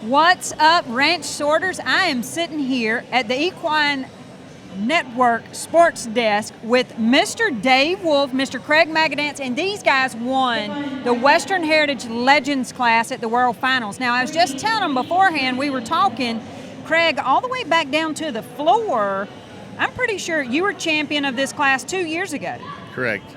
What's up, ranch sorters? I am sitting here at the Equine Network Sports Desk with Mr. Dave Wolfe, Mr. Craig Magedanz, and these guys won the Western Heritage Legends class at the World Finals. Now, I was just telling them beforehand, we were talking, Craig, all the way back down to the floor. I'm pretty sure you were champion of this class 2 years ago. Correct.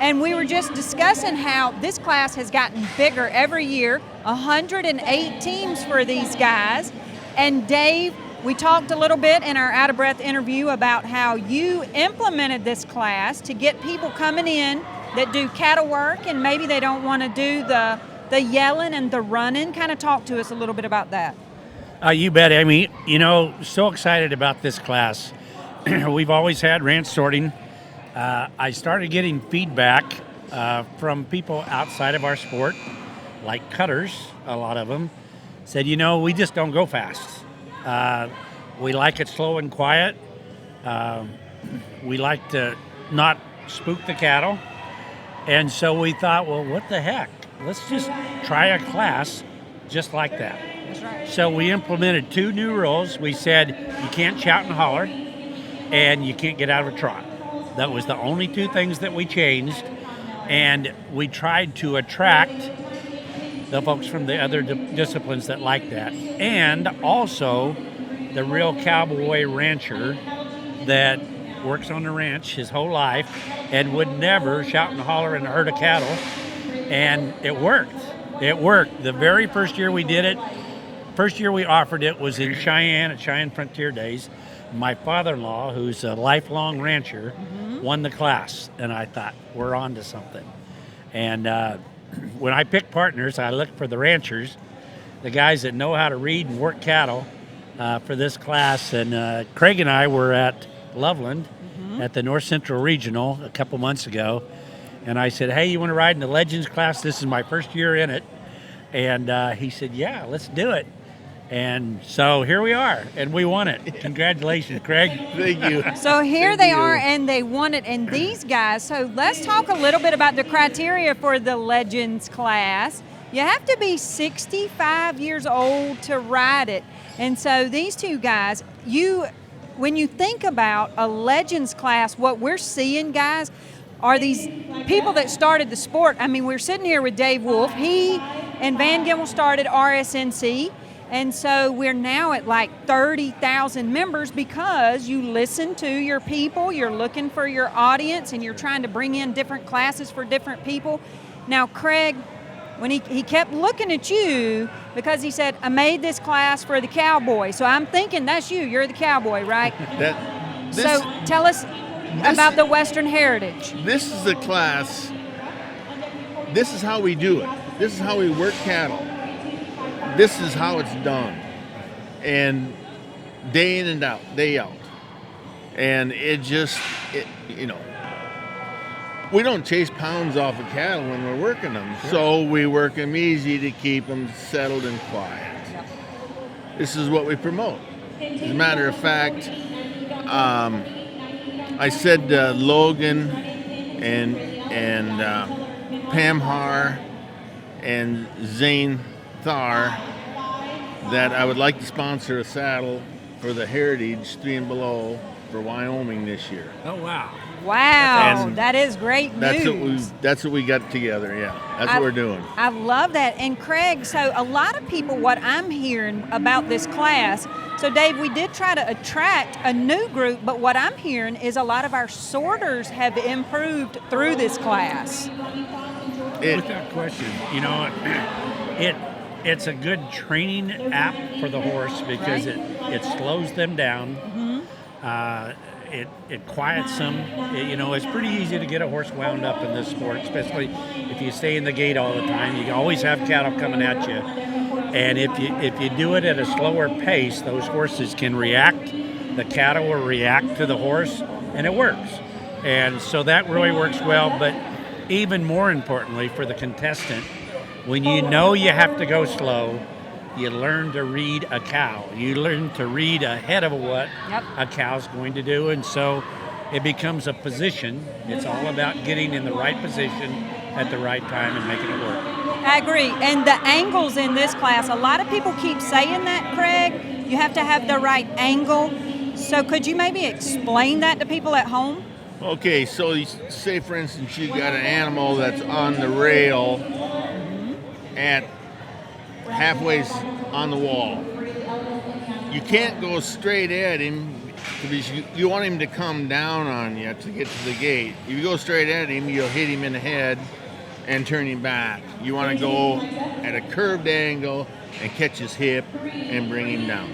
And we were just discussing how this class has gotten bigger every year, 108 teams for these guys. And Dave, we talked a little bit in our Out of Breath interview about how you implemented this class to get people coming in that do cattle work and maybe they don't want to do the yelling and the running. Kind of talk to us a little bit about that. You bet, Amy. You know, so excited about this class. We've always had ranch sorting. I started getting feedback from people outside of our sport, like cutters, a lot of them, said, you know, we just don't go fast. We like it slow and quiet. We like to not spook the cattle. And so we thought, well, what the heck? Let's just try a class just like that. That's right. So we implemented 2 new rules. We said you can't shout and holler, and you can't get out of a trot. That was the only 2 things that we changed, and we tried to attract the folks from the other disciplines that like that, and also the real cowboy rancher that works on the ranch his whole life and would never shout and holler in a herd of cattle, and it worked. It worked. The very first year we did it, first year we offered it was in Cheyenne at Cheyenne Frontier Days. My father-in-law, who's a lifelong rancher, won the class, and I thought, we're on to something. And when I pick partners, I look for the ranchers, the guys that know how to read and work cattle for this class. And Craig and I were at Loveland at the North Central Regional a couple months ago, and I said, hey, you want to ride in the Legends class? This is my first year in it. And he said, yeah, let's do it. And so here we are, and we won it. Congratulations, Craig. Thank you. So here they are, and they won it. And these guys, so let's talk a little bit about the criteria for the Legends class. You have to be 65 years old to ride it. And so these 2 guys, when you think about a Legends class, what we're seeing, guys, are these people that started the sport. I mean, we're sitting here with Dave Wolfe. He and Van Gimmel started RSNC. And so we're now at like 30,000 members because you listen to your people, you're looking for your audience, and you're trying to bring in different classes for different people. Now, Craig, when he kept looking at you because he said, I made this class for the cowboy. So I'm thinking that's you. You're the cowboy, right? So tell us about the Western Heritage. This is the class. This is how we do it. This is how we work cattle. This is how it's done, and day in and out, day out. And we don't chase pounds off of cattle when we're working them. Sure. So we work them easy to keep them settled and quiet. This is what we promote. As a matter of fact, I said Logan and Pam Haar and Zane Thar that I would like to sponsor a saddle for the Heritage 3 and below for Wyoming this year. Oh, wow. Wow, And that is great news. That's what we got together, yeah. That's what we're doing. I love that. And Craig, so a lot of people, what I'm hearing about this class, so Dave, we did try to attract a new group, but what I'm hearing is a lot of our sorters have improved through this class. Without question, you know, it's a good training app for the horse because it slows them down. It quiets them. It's pretty easy to get a horse wound up in this sport, especially if you stay in the gate all the time. You always have cattle coming at you. And if you do it at a slower pace, those horses can react. The cattle will react to the horse, and it works. And so that really works well. But even more importantly for the contestant, when you know you have to go slow, you learn to read a cow. You learn to read ahead of what a cow's going to do. And so it becomes a position. It's all about getting in the right position at the right time and making it work. I agree. And the angles in this class, a lot of people keep saying that, Craig. You have to have the right angle. So could you maybe explain that to people at home? Okay, so say for instance you got an animal that's on the rail at halfway on the wall. You can't go straight at him because you want him to come down on you to get to the gate. If you go straight at him, you'll hit him in the head and turn him back. You want to go at a curved angle and catch his hip and bring him down.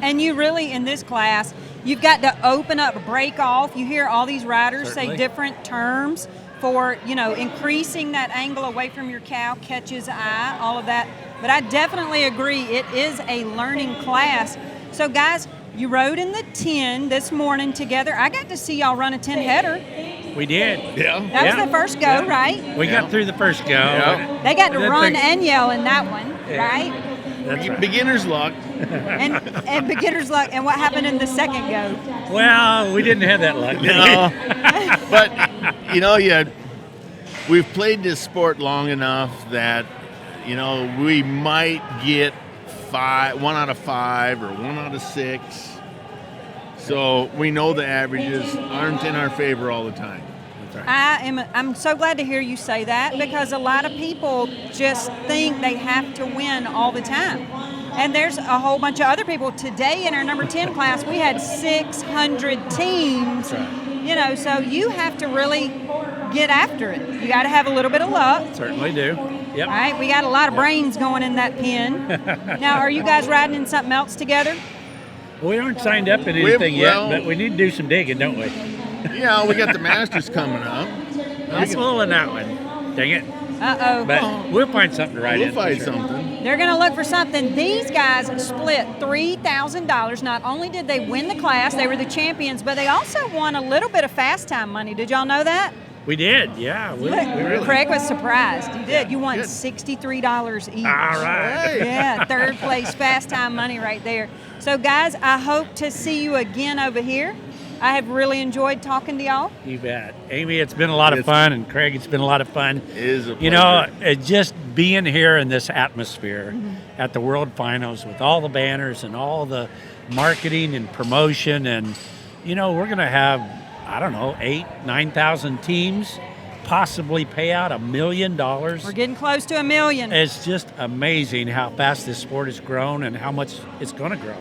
And you really, in this class, you've got to open up, break off. You hear all these riders say different terms for, increasing that angle away from your cow, catches eye, all of that. But I definitely agree, it is a learning class. So guys, you rode in the 10 this morning together. I got to see y'all run a 10 header. We did. Yeah. That was the first go, right? We got through the first go. Yeah. They got to run and yell in that one, right? That's right. Beginner's luck. And beginner's luck. And what happened in the second go? Well, we didn't have that luck. No. But, we've played this sport long enough that, we might get 1 out of 5 or 1 out of 6. So we know the averages aren't in our favor all the time. That's right. I'm so glad to hear you say that, because a lot of people just think they have to win all the time. And there's a whole bunch of other people. Today in our number 10 class, we had 600 teams. That's right. So you have to really get after it. You got to have a little bit of luck. Certainly do. Yep. All right, we got a lot of brains going in that pen. Now, are you guys riding in something else together? We aren't signed up in anything yet, but we need to do some digging, don't we? Yeah, we got the Masters coming up. That's a little in that one. Dang it. Uh-oh. But we'll find something to ride in. We'll find for sure. something. They're going to look for something. These guys split $3,000. Not only did they win the class, they were the champions, but they also won a little bit of fast time money. Did y'all know that? We did, yeah. We really. Craig was surprised. You did. You won $63 each. All right. Yeah, third place fast time money right there. So, guys, I hope to see you again over here. I have really enjoyed talking to y'all. You bet. Amy, it's been a lot of fun, and Craig, it's been a lot of fun. It is a pleasure. Just being here in this atmosphere at the World Finals with all the banners and all the marketing and promotion, and, we're going to have, 8,000, 9,000 teams possibly pay out $1 million. We're getting close to $1 million. It's just amazing how fast this sport has grown and how much it's going to grow.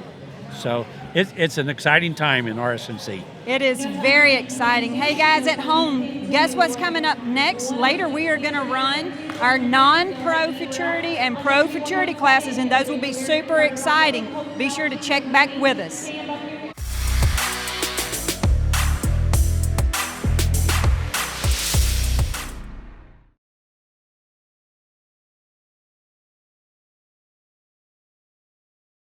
So it's an exciting time in RSNC. It is very exciting. Hey, guys at home, guess what's coming up next? Later, we are going to run our non-pro futurity and pro futurity classes, and those will be super exciting. Be sure to check back with us.